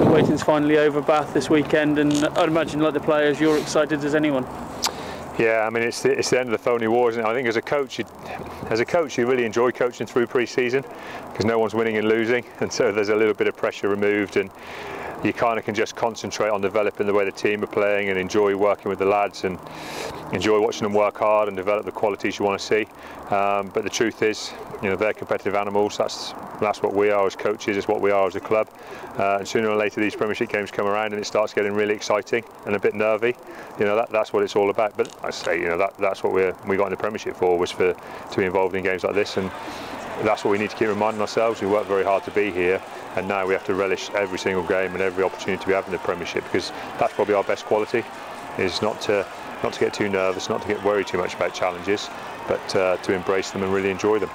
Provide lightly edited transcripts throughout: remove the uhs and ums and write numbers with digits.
that waiting's finally over, Bath, this weekend, and I'd imagine, like the players, you're excited as anyone. Yeah, I mean it's the end of the phony war, isn't it? I think as a coach, you really enjoy coaching through pre-season because no one's winning and losing, and so there's a little bit of pressure removed, and you kind of can just concentrate on developing the way the team are playing and enjoy working with the lads and enjoy watching them work hard and develop the qualities you want to see. But the truth is, they're competitive animals. That's what we are as coaches. It's what we are as a club. And sooner or later, these Premiership games come around and it starts getting really exciting and a bit nervy. That's what it's all about. But I say, that's what we got in the Premiership for, was to be involved in games like this. And that's what we need to keep reminding ourselves. We work very hard to be here, and now we have to relish every single game and every opportunity we have in the Premiership, because that's probably our best quality, is not to get too nervous, not to get worried too much about challenges, but to embrace them and really enjoy them.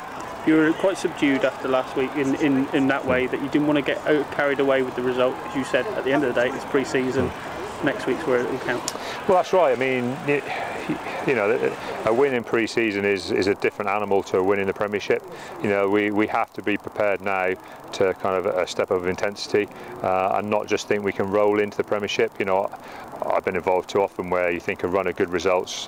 You were quite subdued after last week in that way, that you didn't want to get carried away with the result, because you said at the end of the day it's pre-season. Next week's where it will count. Well, that's right. I mean, a win in pre-season is a different animal to a win in the Premiership. We have to be prepared now to kind of a step of intensity and not just think we can roll into the Premiership. I've been involved too often where you think a run of good results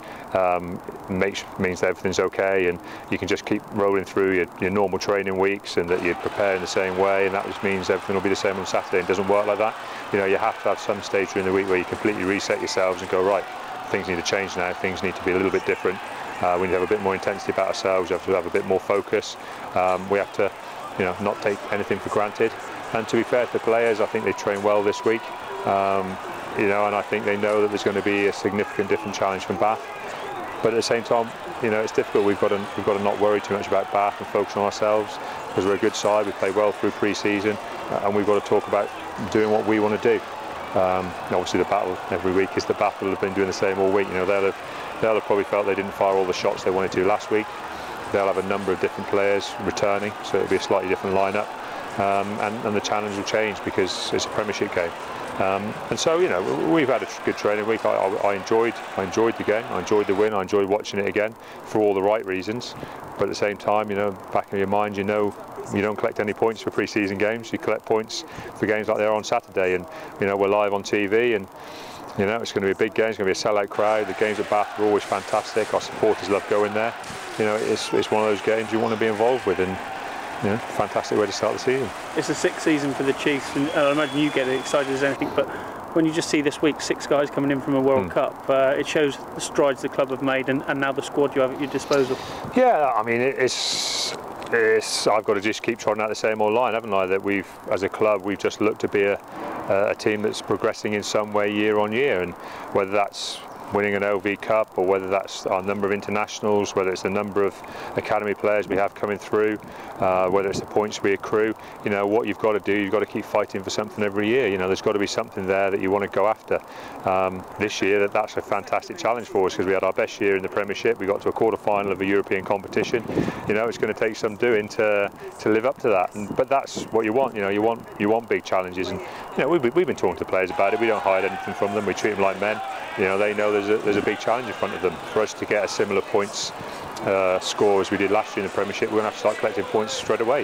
means that everything's okay and you can just keep rolling through your normal training weeks, and that you prepare in the same way, and that just means everything will be the same on Saturday. It doesn't work like that. You have to have some stage during the week where you completely reset yourselves and go, right, things need to change now, things need to be a little bit different. We need to have a bit more intensity about ourselves, we have to have a bit more focus. We have to not take anything for granted. And to be fair to the players, I think they trained well this week. And I think they know that there's going to be a significant different challenge from Bath. But at the same time, it's difficult. We've got to not worry too much about Bath and focus on ourselves, because we're a good side. We play well through pre-season, and we've got to talk about doing what we want to do. Obviously, the battle every week is the Bath will have been doing the same all week. They'll have probably felt they didn't fire all the shots they wanted to last week. They'll have a number of different players returning, so it'll be a slightly different lineup, and the challenge will change because it's a Premiership game. And so we've had a good training week. I enjoyed the game. I enjoyed the win. I enjoyed watching it again for all the right reasons. But at the same time, back in your mind, you don't collect any points for pre-season games. You collect points for games like they are on Saturday, and we're live on TV, and it's going to be a big game. It's going to be a sellout crowd. The games at Bath are always fantastic. Our supporters love going there. It's one of those games you want to be involved with, and fantastic way to start the season. It's the 6th season for the Chiefs, and I imagine you get excited as anything, but when you just see this week 6 guys coming in from a World Cup, it shows the strides the club have made, and now the squad you have at your disposal. Yeah, I mean, I've got to just keep trotting out the same old line, haven't I, that as a club, we've just looked to be a team that's progressing in some way year on year, and whether that's winning an LV Cup, or whether that's our number of internationals, whether it's the number of academy players we have coming through, whether it's the points we accrue, what you've got to do, you've got to keep fighting for something every year. There's got to be something there that you want to go after. This year, that's a fantastic challenge for us, because we had our best year in the Premiership. We got to a quarter-final of a European competition. It's going to take some doing to live up to that. But that's what you want. You want big challenges, and we've been talking to players about it. We don't hide anything from them. We treat them like men. They know there's a big challenge in front of them. For us to get a similar points score as we did last year in the Premiership, we're going to have to start collecting points straight away.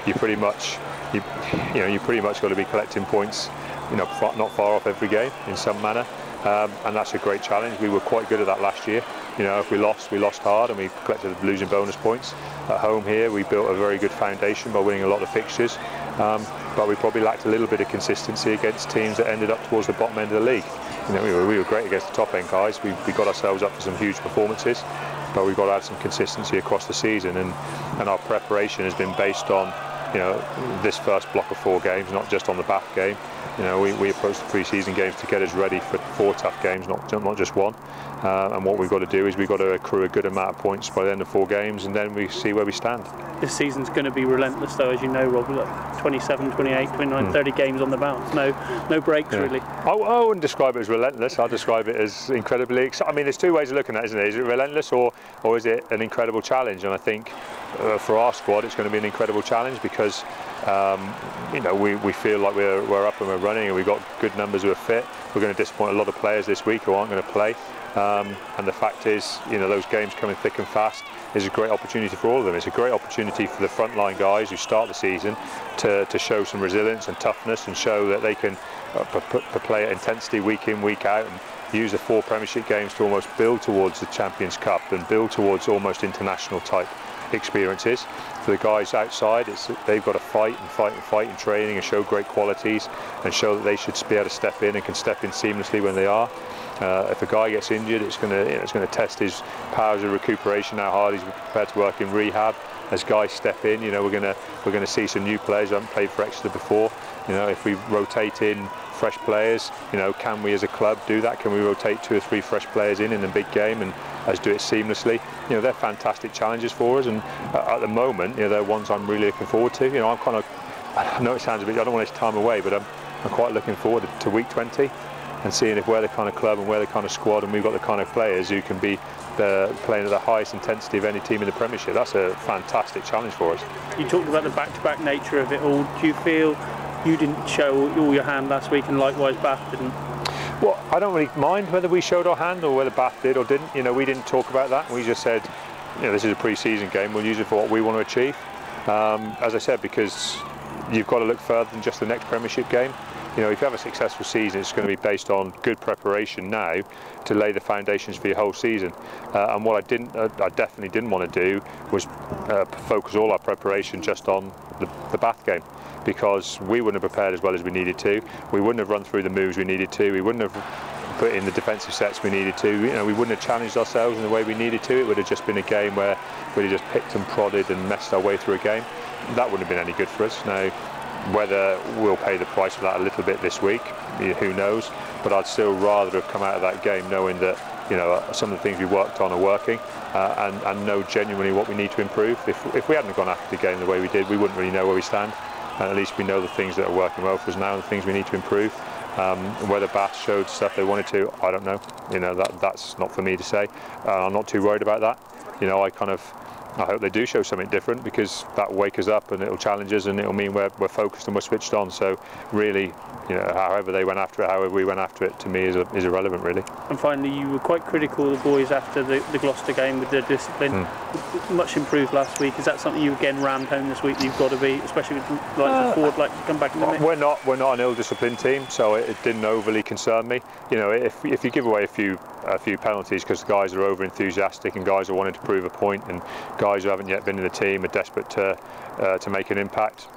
You pretty much got to be collecting points, not far off every game in some manner, and that's a great challenge. We were quite good at that last year. If we lost hard, and we collected losing bonus points. At home here, we built a very good foundation by winning a lot of fixtures, but we probably lacked a little bit of consistency against teams that ended up towards the bottom end of the league. We were great against the top end guys. We got ourselves up for some huge performances, but we've got to add some consistency across the season, and our preparation has been based on this first block of 4 games, not just on the Bath game. We approach the pre-season games to get us ready for 4 tough games, not just one. And what we've got to do is we've got to accrue a good amount of points by the end of 4 games, and then we see where we stand. This season's going to be relentless, though, as you know, Rob. 27, 28, 29, 30 games on the bounce. No breaks, really. I wouldn't describe it as relentless. I'd describe it as incredibly exciting. I mean, there's 2 ways of looking at it, isn't it? Is it relentless, or is it an incredible challenge? And I think for our squad, it's going to be an incredible challenge, because we feel like we're up and we're running, and we've got good numbers who are fit. We're going to disappoint a lot of players this week who aren't going to play. And the fact is, you know, those games coming thick and fast is a great opportunity for all of them. It's a great opportunity for the frontline guys who start the season to show some resilience and toughness and show that they can play at intensity week in, week out, and use the 4 Premiership games to almost build towards the Champions Cup and build towards almost international type experiences. For the guys outside, they've got to fight in training and show great qualities and show that they should be able to step in and can step in seamlessly when they are. If a guy gets injured, it's going to test his powers of recuperation, how hard he's prepared to work in rehab. As guys step in, you know, we're going to see some new players who haven't played for Exeter before. You know, if we rotate in fresh players, you know, can we as a club do that? Can we rotate 2 or 3 fresh players in a big game and us do it seamlessly? You know, they're fantastic challenges for us, and at the moment, you know, they're ones I'm really looking forward to. You know, I know it sounds a bit, I don't want to take time away, but I'm quite looking forward to week 20 and seeing if we're the kind of club and we're the kind of squad and we've got the kind of players who can be playing at the highest intensity of any team in the Premiership. That's a fantastic challenge for us. You talked about the back-to-back nature of it all. Do you feel you didn't show all your hand last week and likewise Bath didn't? Well, I don't really mind whether we showed our hand or whether Bath did or didn't. You know, we didn't talk about that. We just said, you know, this is a pre-season game. We'll use it for what we want to achieve. As I said, because you've got to look further than just the next Premiership game. You know, if you have a successful season, it's going to be based on good preparation now to lay the foundations for your whole season. And what I definitely didn't want to do was focus all our preparation just on the Bath game, because we wouldn't have prepared as well as we needed to. We wouldn't have run through the moves we needed to. We wouldn't have put in the defensive sets we needed to. You know, we wouldn't have challenged ourselves in the way we needed to. It would have just been a game where we'd have just picked and prodded and messed our way through a game. That wouldn't have been any good for us. Now, whether we'll pay the price for that a little bit this week, who knows, but I'd still rather have come out of that game knowing that, you know, some of the things we worked on are working, and know genuinely what we need to improve. If we hadn't gone after the game the way we did, we wouldn't really know where we stand, and at least we know the things that are working well for us now and the things we need to improve. Whether Bath showed stuff they wanted to, I don't know. You know, that's not for me to say. I'm not too worried about that. You know, I hope they do show something different, because that will wake us up and it'll challenge us and it'll mean we're focused and we're switched on. So really, you know, however they went after it, however we went after it, to me is irrelevant really. And finally, you were quite critical of the boys after the Gloucester game with their discipline. Much improved last week. Is that something you again rammed home this week that you've got to be, especially with the forward like to come back in the mix? We're not an ill-disciplined team, so it didn't overly concern me. You know, if you give away a few penalties because the guys are over enthusiastic and guys are wanting to prove a point and guys who haven't yet been in the team are desperate to make an impact,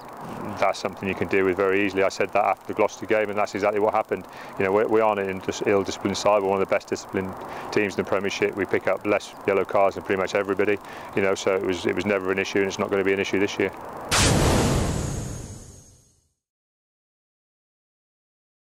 that's something you can deal with very easily. I said that after the Gloucester game, and that's exactly what happened. You know, we aren't an ill-disciplined side. We're one of the best disciplined teams in the Premiership. We pick up less yellow cards than pretty much everybody. You know, so it was never an issue, and it's not going to be an issue this year.